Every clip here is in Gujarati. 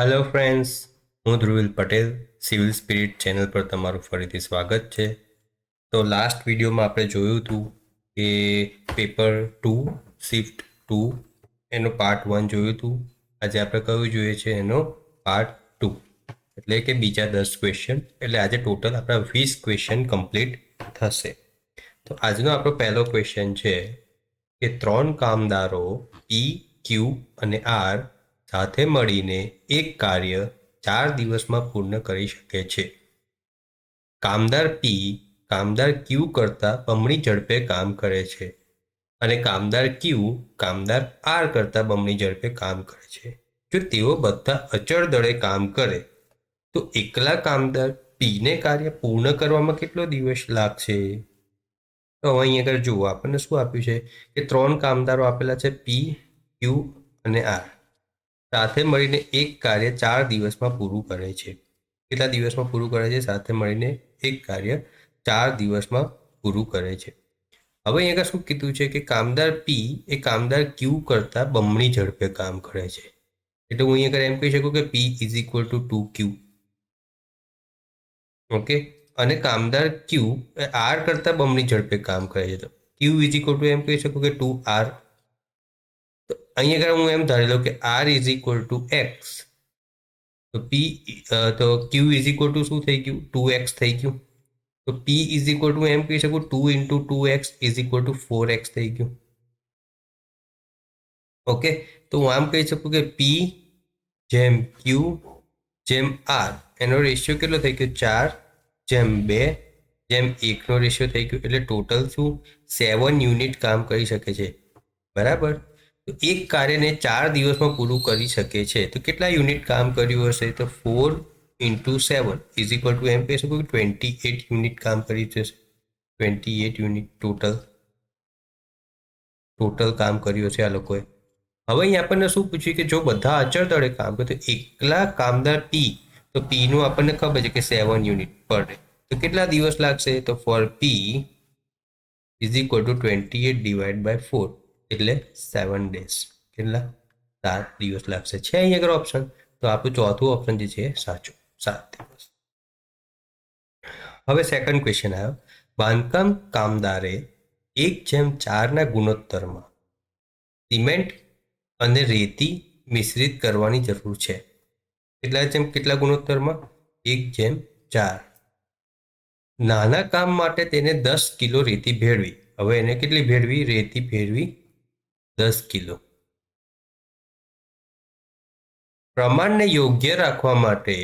હેલો ફ્રેન્ડ્સ, હું Dhruvil Patel. Civil spirit channel પર તમારું ફરીથી સ્વાગત છે. તો લાસ્ટ વિડીયોમાં આપણે જોયું હતું કે પેપર 2 શિફ્ટ 2 એનો પાર્ટ 1 જોયું હતું. આજે આપણે કયું જોઈએ છે એનો પાર્ટ 2, એટલે કે બીજા 10 ક્વેશ્ચન. એટલે આજે ટોટલ આપણા 20 ક્વેશ્ચન કમ્પ્લીટ થશે. તો આજનો આપણો પહેલો ક્વેશ્ચન છે કે 3 કામદારો પી, ક્યુ અને આર સાથે મળીને એક કાર્ય 4 દિવસમાં પૂર્ણ કરી શકે છે. કામદાર પી કામદાર ક્યુ કરતાં બમણી ઝડપે કામ કરે છે અને કામદાર ક્યુ કામદાર આર કરતાં બમણી ઝડપે કામ કરે છે. જો તેઓ બધા અચળ દળે કામ કરે તો એકલા કામદાર પીને કાર્ય પૂર્ણ કરવામાં કેટલો દિવસ લાગશે? તો અહીં આગળ જુઓ, આપણને શું આપ્યું છે કે 3 કામદારો આપેલા છે, પી, ક્યુ અને આર. સાથે મળીને એક કાર્ય 4 દિવસમાં પૂરું કરે છે. કેટલા દિવસમાં પૂરું કરે છે? સાથે મળીને એક કાર્ય 4 દિવસમાં પૂરું કરે છે. હવે અહીં આગળ શું કીધું છે કે કામદાર પી એ કામદાર ક્યુ કરતાં બમણી ઝડપે કામ કરે છે. એટલે હું અહીં આગળ એમ કહી શકું કે પી is equal two 2Q. Okay, અને કામદાર ક્યુ એ આર કરતાં બમણી ઝડપે કામ કરે છે. તો ક્યુ ઇઝ ઇક્વલ ટુ એમ કહી શકું કે 2R. તો અહીં આગળ હું એમ ધારી લઉં કે r is equal to x. તો ક્યુ ઇઝ ઇક્વલ ટુ શું થઈ ગયું? 2x થઈ ગયું. તો પી ઇઝ ઇક્વલ ટુ એમ કહી શકું 2 into 2x is equal two 4x થઈ ગયું. ઓકે, તો હું આમ કહી શકું કે પી જેમ ક્યુ જેમ આર એનો રેશિયો કેટલો થઈ ગયો? 4:2:1 રેશિયો થઈ ગયો. એટલે ટોટલ શું 7 યુનિટ કામ કરી શકે છે. બરાબર. તો એક કાર્યને 4 દિવસમાં પૂરું કરી શકે છે. તો કેટલા યુનિટ કામ કર્યું હશે? તો 4 ઇન્ટુ 7 ઇઝ ઇક્વલ ટુ એમ કહી શકું કે 28 યુનિટ કામ કરી જશે. 28 યુનિટ ટોટલ કામ કર્યું છે આ લોકોએ. હવે અહીં આપણને શું પૂછ્યું કે જો બધા અચળ દળે કામ કરે તો એકલા કામદાર પી, તો પીનું આપણને ખબર છે કે 7 યુનિટ પર ડે. તો કેટલા દિવસ લાગશે? તો four p is equal to 28 divide by 4 એટલે 7 ડેઝ. કેટલા? 7 દિવસ લાગશે. છે અહીં આગળ ઓપ્શન, તો આપણું ચોથું ઓપ્શન જે છે સાચું, 7 દિવસ. હવે સેકન્ડ ક્વેશ્ચન આવ્યો. બાંધકામ કામદારે 1:4 ગુણોત્તરમાં સિમેન્ટ અને રેતી મિશ્રિત કરવાની જરૂર છે. કેટલા ગુણોત્તરમાં? 1:4. નાના કામ માટે તેને 10 કિલો રેતી ભેળવી. હવે એને કેટલી ભેળવી? રેતી ભેળવી 10 કિલો. પ્રમાણને યોગ્ય રાખવા માટે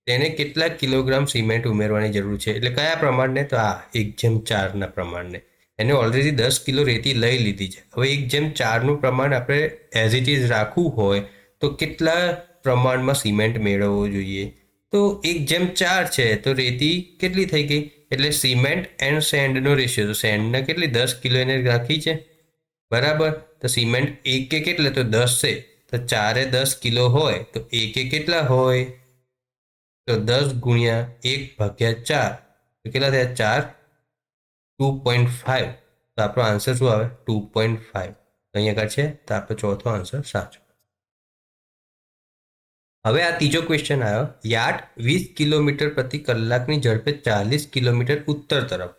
તેને કેટલા કિલોગ્રામ સિમેન્ટ ઉમેરવાની જરૂર છે? એટલે કયા પ્રમાણને? તો આ 1:4 પ્રમાણને. એને ઓલરેડી 10 કિલો રેતી લઈ લીધી છે. હવે 1:4 પ્રમાણ આપણે એઝ ઇટ ઇઝ રાખવું હોય તો કેટલા પ્રમાણમાં સિમેન્ટ મેળવવો જોઈએ? તો 1:4 છે તો રેતી કેટલી થઈ ગઈ? એટલે સિમેન્ટ એન્ડ સેન્ડનો રેશિયો, તો સેન્ડને કેટલી 10 કિલો એને રાખી છે. બરાબર. તો સિમેન્ટ એકે કેટલે? તો 10 છે. તો 4 કિલો હોય તો એકે કેટલા હોય? તો 10 ગુણ્યા 1/4 તો કેટલા થયા? 2.5. તો આપણો આન્સર શું આવે? 2.5. અહીંયા આગળ છે તો આપણો ચોથો આન્સર સાચો. હવે આ ત્રીજો ક્વેશ્ચન આવ્યો. યાર્ડ 20 કિલોમીટર પ્રતિ કલાકની ઝડપે 40 કિલોમીટર ઉત્તર તરફ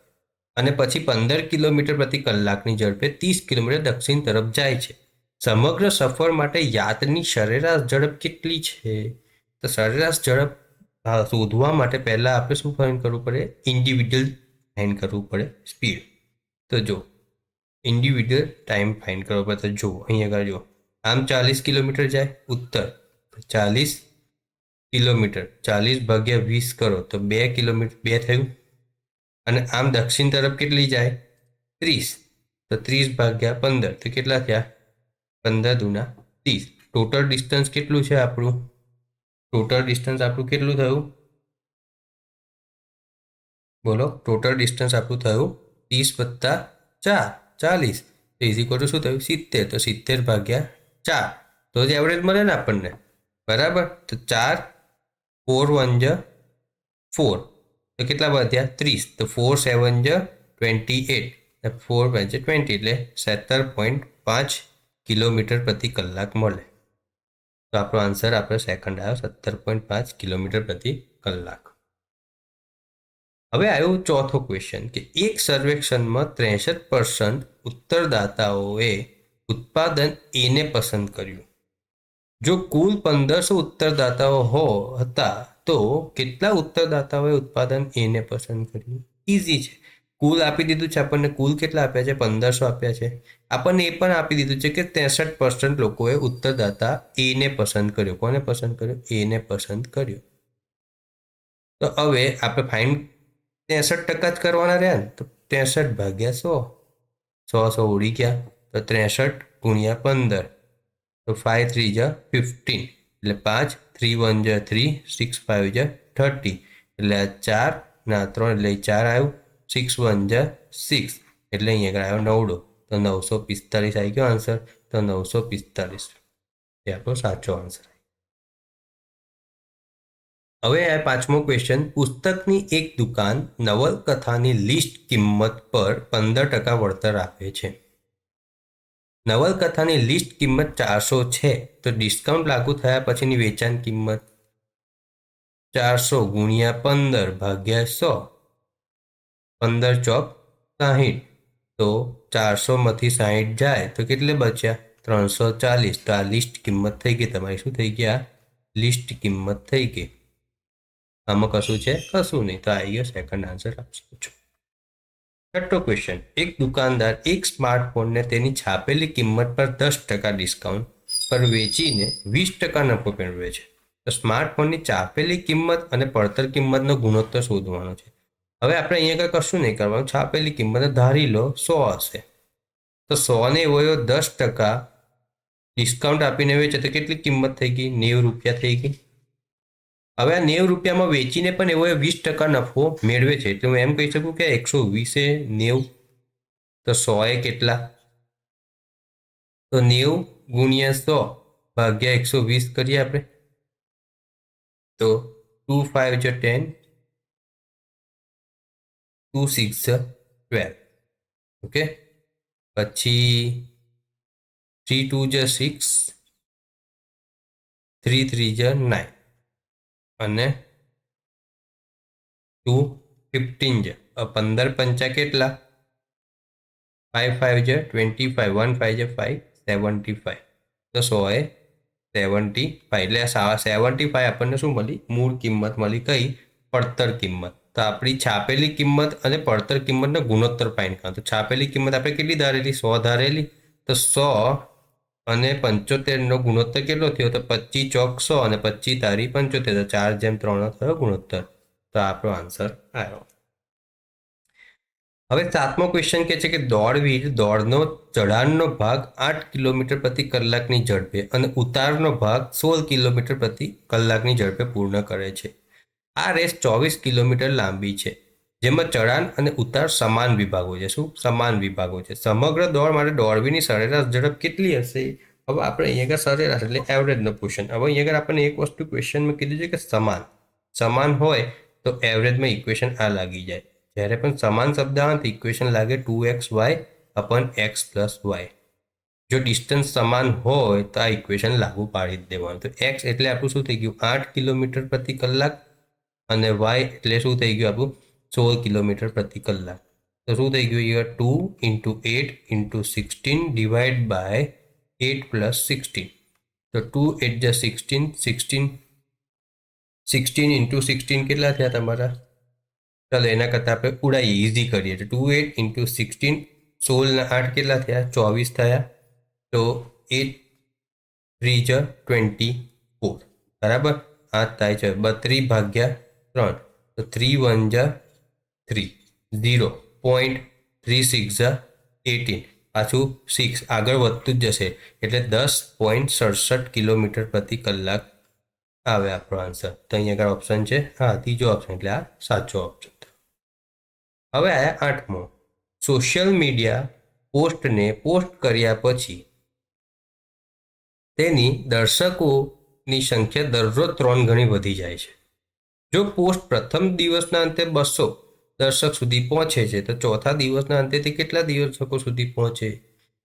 અને પછી 15 કિલોમીટર પ્રતિ કલાકની ઝડપે 30 કિલોમીટર દક્ષિણ તરફ જાય છે. સમગ્ર સફર માટે યાર્ડની સરેરાશ ઝડપ કેટલી છે? તો સરેરાશ ઝડપ શોધવા માટે પહેલા આપણે શું ફાઇન્ડ કરવું પડે? ઇન્ડિવિડ્યુઅલ ફાઇન્ડ કરવું પડે, સ્પીડ. તો જો ઇન્ડિવિડ્યુઅલ ટાઈમ ફાઇન્ડ કરવો પડે. તો જો અહીંયા આગળ જો, આમ 40 કિલોમીટર જાય ઉત્તર, 40 કિલોમીટર 40/20 કરો તો 2 કિલોમીટર 2 થયું. અને આમ દક્ષિણ તરફ કેટલી જાય? 30. તો 30/15 તો કેટલા થયા? 15 દુના 30. ટોટલ ડિસ્ટન્સ કેટલું છે આપણું? ટોટલ ડિસ્ટન્સ આપણું કેટલું થયું? બોલો, ટોટલ ડિસ્ટન્સ આપણું થયું 30 + 4 40. તો ઇઝ ઇક્વલ ટુ શું થયું? 70. તો 70/4 તો જ એવરેજ મળે ને આપણને. બરાબર. તો 4 4 1 4 તો કેટલા વધ્યા? 30. તો 4 7 28 4 5 20 એટલે 17.5 કિલોમીટર પ્રતિ કલાક મળે. તો આપણો આન્સર આપણો સેકન્ડ આવ્યો 17.5 કિલોમીટર પ્રતિ કલાક. હવે આવ્યો ચોથો ક્વેશ્ચન કે એક સર્વેક્ષણમાં 63% ઉત્તરદાતાઓએ ઉત્પાદન એને પસંદ કર્યું. જો કુલ 1500 ઉત્તરદાતાઓ હતા તો કેટલા ઉત્તરદાતાઓએ ઉત્પાદન એને પસંદ કર્યું? ઇઝી છે. કુલ આપી દીધું છે આપણને. કુલ કેટલા આપ્યા છે? 1500 આપ્યા છે. આપણને એ પણ આપી દીધું છે કે 63% લોકોએ ઉત્તરદાતા એને પસંદ કર્યો. કોને પસંદ કર્યો? એને પસંદ કર્યો. તો હવે આપણે ફાઇન 63% જ કરવાના રહ્યા ને. તો 63 ભાગ્યા 100. 100 ઉડી ગયા. તો 63 ગુણ્યા 15. તો 5 3 જા 15 એટલે 5 3 1 જા 3 6 5 જા 30 એટલે 4 ના 3 એટલે 4 આવ્યું. 6 1 જા 6 એટલે અહીંયા આગળ આવ્યો 9. તો 945 આવી ગયો આન્સર. તો 945 એ આપણો સાચો આન્સર. હવે આ પાંચમો ક્વેશ્ચન. પુસ્તકની એક દુકાન નવલકથાની લિસ્ટ કિંમત પર 15% વળતર આપે છે. નવલકથાની લિસ્ટ કિંમત 400 છે તો ડિસ્કાઉન્ટ લાગુ થયા પછીની વેચાણ કિંમત 400 ગુણ્યા 15 ભાગ્યા 100. 15 ચોક 60. તો 400માંથી 60 જાય તો કેટલે બચ્યા? 340. તો આ લિસ્ટ કિંમત થઈ ગઈ તમારી. શું થઈ ગયા? લિસ્ટ કિંમત થઈ ગઈ. આમાં કશું છે? કશું નહીં. તો આવી ગયો સેકન્ડ આન્સર આપશો. છઠ્ઠો ક્વેશ્ચન. એક દુકાનદાર એક સ્માર્ટફોનને તેની છાપેલી કિંમત પર 10% ડિસ્કાઉન્ટ પર વેચીને 20% નફો મેળવે છે. તો સ્માર્ટફોનની છાપેલી કિંમત અને પડતર કિંમતનો ગુણોત્તર શોધવાનો છે. હવે આપણે અહીંયા કશું નહીં કરવાનું. છાપેલી કિંમત ધારી લો 100 હશે. તો 100 ને એવો 10% ડિસ્કાઉન્ટ આપીને વેચે તો કેટલી કિંમત થઈ ગઈ? 90 રૂપિયા થઈ ગઈ. હવે આ 90 રૂપિયામાં વેચીને પણ એવો 20% નફો મેળવે છે. એટલે હું એમ કહી શકું કે 120 એ 90. તો 100 એ કેટલા? તો 90 ગુણ્યા 100 ભાગ્યા 120 કરીએ આપણે. તો 2 5 જા 10, 2 6 જા 12. ઓકે. પછી 3 2 જા 6, 3 3 જા 9 અને 2 15 છે. 15 પંચા કેટલા? 5 5 છે 25. 1 5 છે 5 75. તો 100 એ 75 એટલે 75 આપણને શું મળી? મૂળ કિંમત મળી. કઈ? પડતર કિંમત. તો આપણી છાપેલી કિંમત અને પડતર કિંમતનો ગુણોત્તર ફાઇન કરો. તો છાપેલી કિંમત આપણે કેટલી ધારેલી? 100 ધારેલી. તો 100 અને 75નો ગુણોત્તર કેટલો થયો? તો 25 ચોક 100 અને 25 તારી 75. તો 4:3 થયો ગુણોત્તર. તો આપણો આન્સર આવ્યો. હવે સાતમો ક્વેશ્ચન કહે છે કે દોડવીર દોડનો ચઢાણનો ભાગ 8 કિલોમીટર પ્રતિ કલાકની ઝડપે અને ઉતારનો ભાગ 16 કિલોમીટર પ્રતિ કલાકની ઝડપે પૂર્ણ કરે છે. આ રેસ 24 કિલોમીટર લાંબી છે જેમાં ચઢાણ અને ઉતાર સમાન વિભાગો છે. શું? સમાન વિભાગો છે. સમગ્ર દોડ માટે દોડવીરની સરેરાશ ઝડપ કેટલી હશે? હવે આપણે અહીંયા સરેરાશ એટલે એવરેજનો ક્વેશ્ચન. હવે અહીંયા આપણને એક વસ્તુ ક્વેશ્ચનમાં કીધું છે કે સમાન હોય તો એવરેજમાં ઇક્વેશન આ લાગી જાય. જ્યારે પણ સમાન શબ્દ આવે તો ઇક્વેશન લાગે 2xy અપન x પ્લસ વાય. જો ડિસ્ટન્સ સમાન હોય તો આ ઇક્વેશન લાગુ પાડી જ દેવાનું. તો x એટલે આપણું શું થઈ ગયું? 8 કિલોમીટર પ્રતિ કલાક અને y એટલે શું થઈ ગયું આપણું? 16 કિલોમીટર પ્રતિ કલાક. તો શું થઈ ગયું? 2 × 8 × 16 ડિવાઈડ બાય 8 પ્લસ 16. તો 2 8 જા 16 16 × 16 કેટલા થયા તમારા? ચાલો એના કરતાં આપણે ઉડાઈએ, ઇઝી કરીએ. તો 2 8 × 16 16 ના 8 કેટલા થયા? 24 થયા. તો 8 3 જા 24 બરાબર. 8 થાય છે 32 ભાગ્યા 3. તો 3 1 જા 3 0.36 જા 18. પાછું 6 આગળ વધતું જ જશે એટલે 10.67 કિલોમીટર પ્રતિ કલાક આવે આપણો આન્સર. તો અહીંયા આગળ ઓપ્શન છે હા ત્રીજો ઓપ્શન એટલે આ સાચો ઓપ્શન. હવે આયા આઠમો. સોશિયલ મીડિયા પોસ્ટને પોસ્ટ કર્યા પછી તેની દર્શકોની સંખ્યા દરરોજ 3 ગણી વધી જાય છે. જો પોસ્ટ પ્રથમ દિવસના અંતે 200 દર્શક સુધી પહોંચે છે તો ચોથા દિવસના અંતેથી કેટલા દર્શકો સુધી પહોંચે?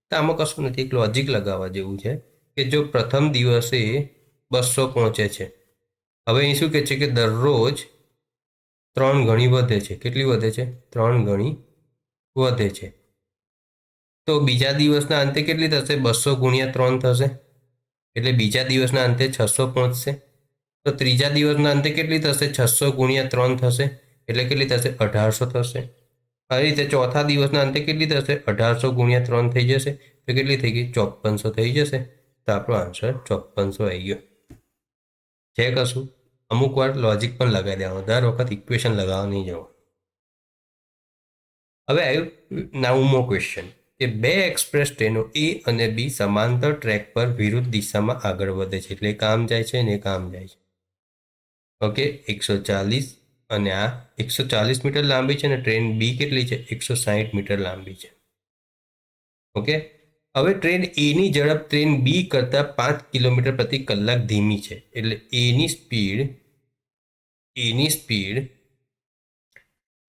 તો આમાં કશું નથી. એક લોજિક લગાવવા જેવું છે કે જો પ્રથમ દિવસે 200 પહોંચે છે. હવે અહીં શું કહે છે કે દરરોજ 3 ગણી વધે છે. કેટલી વધે છે? 3 ગણી વધે છે. તો બીજા દિવસના અંતે કેટલી થશે? 200 ગુણ્યા 3 થશે, એટલે બીજા દિવસના અંતે 600 પહોંચશે. તો ત્રીજા દિવસના અંતે કેટલી થશે? 600 ગુણ્યા 3 થશે, એટલે કેટલી થશે? 1800 થશે. આવી રીતે ચોથા દિવસના અંતે કેટલી થશે? 1800 ગુણ્યા 3 થઈ જશે, તો કેટલી થઈ ગઈ? 5400 થઈ જશે. તો આપણો આન્સર 5400 આવી ગયો. છે કશું? અમુક વાર લોજિક પણ લગાવી દેવાનું, દર વખત ઇક્વેશન લગાવવા નહીં જવું. હવે આવ્યું 9મો ક્વેશ્ચન કે બે એક્સપ્રેસ ટ્રેનો એ અને બી સમાંતર ટ્રેક પર વિરુદ્ધ દિશામાં આગળ વધે છે. એટલે કામ જાય છે ને કામ જાય છે. ઓકે, 140 અને આ 140 મીટર લાંબી છે, અને ટ્રેન બી કેટલી છે? 160 મીટર લાંબી છે. ઓકે, હવે ટ્રેન એની ઝડપ ટ્રેન બી કરતાં 5 કિલોમીટર પ્રતિ કલાક ધીમી છે. એટલે એની સ્પીડ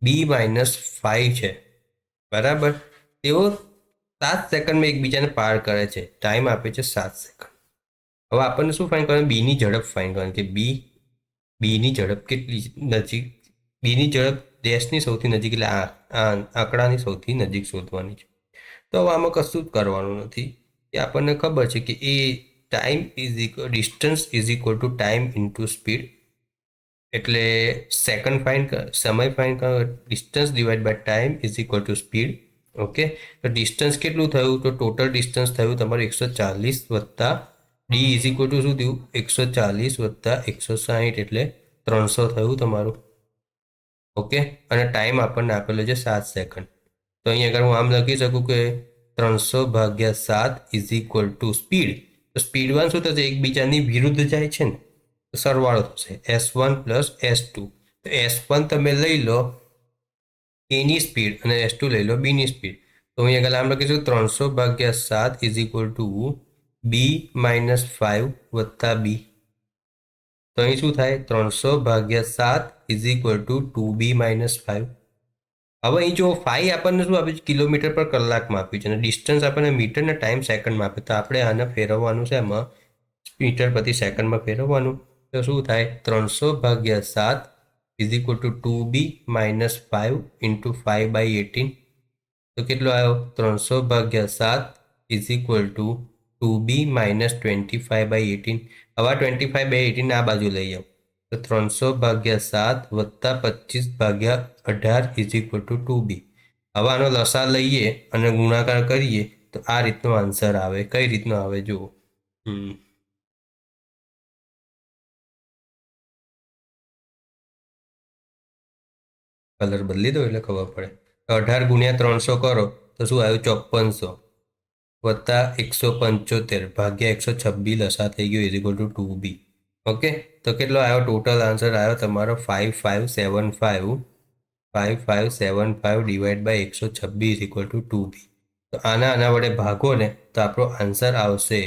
બી -5 છે. બરાબર. તેઓ 7 સેકન્ડમાં એકબીજાને પાર કરે છે. ટાઈમ આપે છે 7 સેકન્ડ. હવે આપણને શું ફાઇન્ડ કરવાનું? બીની ઝડપ ફાઇન્ડ કરવાની, કે બીની ઝડપ કેટલી નજીક, બીની ઝડપ ડેશની સૌથી નજીક, એટલે આ આંકડાની સૌથી નજીક શોધવાની છે. તો હવે આમાં કશું જ કરવાનું નથી, કે આપણને ખબર છે કે એ time distance is equal to time into speed. એટલે સેકન્ડ ફાઇન્ડ, સમય ફાઇન્ડ કરો, distance divide by time is equal to speed. Okay, તો ડિસ્ટન્સ કેટલું થયું? તો ટોટલ ડિસ્ટન્સ થયું તમારું 140 વત્તા ડી ઇઝ ઇક્વલ ટુ શું થયું? 140 વત્તા 160, એટલે 300 થયું તમારું. ઓકે, અને ટાઈમ આપણને આપેલો છે 7 સેકન્ડ. તો અહીં આગળ હું આમ લખી શકું કે 300 ભાગ્યા 7 ઇઝ ઇક્વલ ટુ સ્પીડ. તો સ્પીડમાં શું થશે? એકબીજાની વિરુદ્ધ જાય છે ને, તો સરવાળો થશે S1 પ્લસ S2. તો S1 તમે લઈ લો એની સ્પીડ, અને S2 લઈ લો બીની સ્પીડ. તો અહીં આગળ આમ લખીશું 300 ભાગ્યા 7 ઇઝ ઇક્વલ ટુ બી -5 વત્તા બી. તો અહીં શું થાય? 300 ભાગ્યા 7 ઇઝ ઇક્વલ ટુ 2b -5. હવે અહીં જો 5 આપણને શું આપ્યું છે? કિલોમીટર પર કલાકમાં આપ્યું છે, અને ડિસ્ટન્સ આપણને મીટર ને ટાઈમ સેકન્ડમાં આપ્યું. તો આપણે આને ફેરવવાનું છે, એમાં મીટર પ્રતિ સેકન્ડમાં ફેરવવાનું. તો શું થાય? 300 ભાગ્યા 7 is equal two 2b -5 into 5/18. તો કેટલો આવ્યો? 300 ભાગ્યા 7 ઇઝ ઇક્વલ ટુ 2b -25/18. હવે 25/18 આ બાજુ લઈ જાઓ, તો 300 ભાગ્યા 7 વત્તા 25 ભાગ્યા 18 ઇઝ ઇક્વલ ટુ 2b. હવે આનો લસા લઈએ અને ગુણાકાર કરીએ તો આ રીતનો આન્સર આવે. કઈ રીતનો આવે જુઓ. કલર બદલી દો એટલે ખબર પડે. 18 ગુણ્યા 300 કરો તો શું આવ્યું? 5400 વત્તા 175 ભાગ્યા 126 લસા થઈ ગયો is equal two 2b. Okay, તો કેટલો આવ્યો? ટોટલ આન્સર આવ્યો તમારો 5575 divide by 126 equal to 2b. તો આના વડે ભાગો ને તો આપણો આન્સર આવશે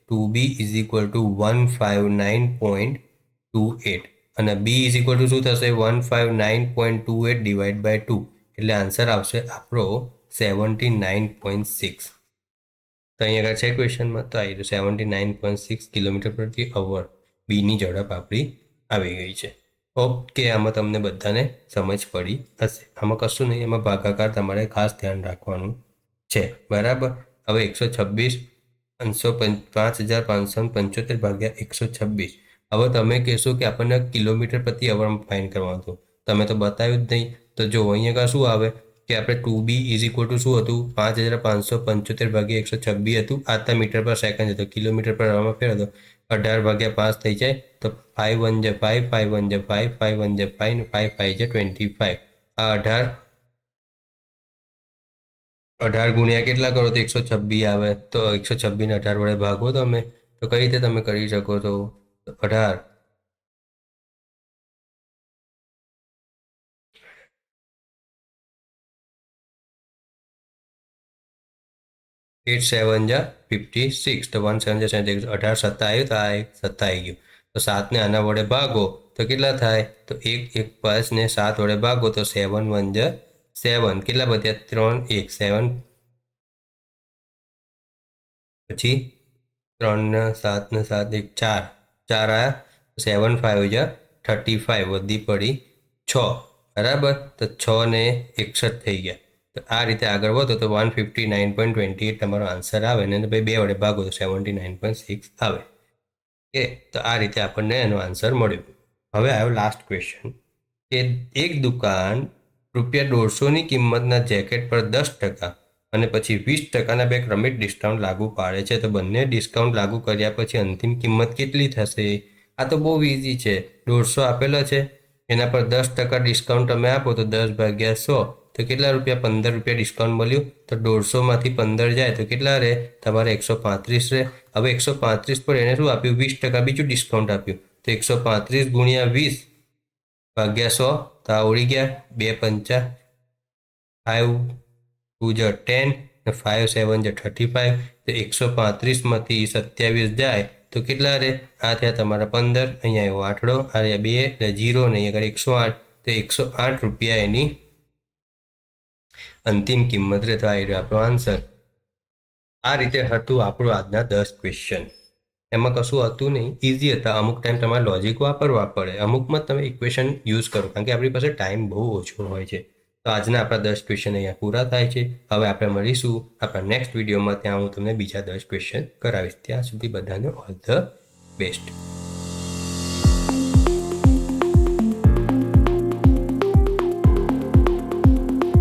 2b ઇઝ ઇક્વલ ટુ 159.28, અને બી ઇઝ ઇક્વલ ટુ શું થશે? 159.28 ડિવાઈડ બાય 2, એટલે આન્સર આવશે આપણો 79.6. તો અહીં આગળ છે ક્વેશ્ચનમાં, તો આવી રહ્યું 79.6 કિલોમીટર પ્રતિ અવર બીની ઝડપ આપણી આવી ગઈ છે. ઓકે, આમાં તમને બધાને સમજ પડી હશે. આમાં કશું નહીં, એમાં ભાગાકાર તમારે ખાસ ધ્યાન રાખવાનું છે. બરાબર. હવે 126 5575 ભાગ્યા 126. હવે તમે કહેશો કે આપણને કિલોમીટર પ્રતિ અવરમાં ફાઇન્ડ કરવાનું હતું, તમે તો બતાવ્યું જ નહીં. તો જો અહીંયા આગળ શું આવે કે આપણે 2b ઇઝ ઇક્વલ ટુ શું હતું? 5575 ભાગ્યા 126 હતું. આટલા મીટર પર સેકન્ડ હતો, કિલોમીટર પર અવરમાં ફેર હતો. 18 ભાગ્યા 5 થઈ જાય, તો 5 1 જે 5, 5 1 જે 5, 5 1 જે 5, ને 5 5 જે 25. આ 18 ગુણ્યા કેટલા કરો તો 126 આવે. તો 126 ને 18 વડે ભાગો તમે, તો કઈ રીતે તમે કરી શકો? તો 18 8 7 જા 56, તો 1 7 જા 18 સત્તા આવ્યું, તો આ એક સત્તા આવી ગયું. તો 7 ને આના વડે ભાગો તો કેટલા થાય? તો 1 5 ને 7 વડે ભાગો તો 7 1 જા 7. કેટલા વધ્યા? 3 1 7. પછી 3 ને 7 ને 7 1 4, 4 આવ્યા, 7 5 જા 35 વધી પડી 6, બરાબર. તો 6 ને 61 થઈ ગયા. તો આ રીતે આગળ વધો તો 159.28 તમારો આન્સર આવે ને ભાઈ 2 વડે ભાગો તો 79.6 આવે. કે તો આ રીતે આપણને એનો આન્સર મળ્યો. હવે આવ્યો લાસ્ટ ક્વેશ્ચન કે એક દુકાન ₹150ની કિંમતના જેકેટ પર 10% અને પછી 20%ના બે ક્રમિક ડિસ્કાઉન્ટ લાગુ પાડે છે. તો બંને ડિસ્કાઉન્ટ લાગુ કર્યા પછી અંતિમ કિંમત કેટલી થશે? આ તો બહુ ઇઝી છે. 150 આપેલો છે, એના પર 10% ડિસ્કાઉન્ટ તમે આપો તો 10 ભાગ્યા 100 તો કેટલા રૂપિયા? 15 રૂપિયા ડિસ્કાઉન્ટ મળ્યું. તો 150માંથી 15 જાય તો કેટલા રહે? તમારે 135 રહે. હવે 135 પર એને શું આપ્યું? 20% બીજું ડિસ્કાઉન્ટ આપ્યું. તો 135 ગુણ્યા 20 ભાગ્યા 100 તો આ ઉડી ગયા. 2 પંચા 5 2 જા 10 ને 5 7 જા 35. તો 135માંથી 27 જાય તો કેટલા રહે? આ થયા તમારા 15. અહીંયા એવો આઠડો, આ 2 એટલે 0 ને અહીંયા આગળ 108. તો 108 રૂપિયા એની અંતિમ કિંમત રહે. તો આ રહ્યો આપણો આન્સર. આ રીતે હતું આપણું આજના 10 ક્વેશ્ચન. એમાં કશું હતું નહીં, ઇઝી હતા. અમુક ટાઈમ તમારે લોજિક વાપરવા પડે, અમુકમાં તમે ઇક્વેશન યુઝ કરો, કારણ કે આપણી પાસે ટાઈમ બહુ ઓછો હોય છે. તો આજના આપણા 10 ક્વેશ્ચન અહીંયા પૂરા થાય છે. હવે આપણે મળીશું આપણા નેક્સ્ટ વિડીયોમાં. ત્યાં હું તમને બીજા 10 ક્વેશ્ચન કરાવીશ. ત્યાં સુધી બધાને ઓલ ધ બેસ્ટ.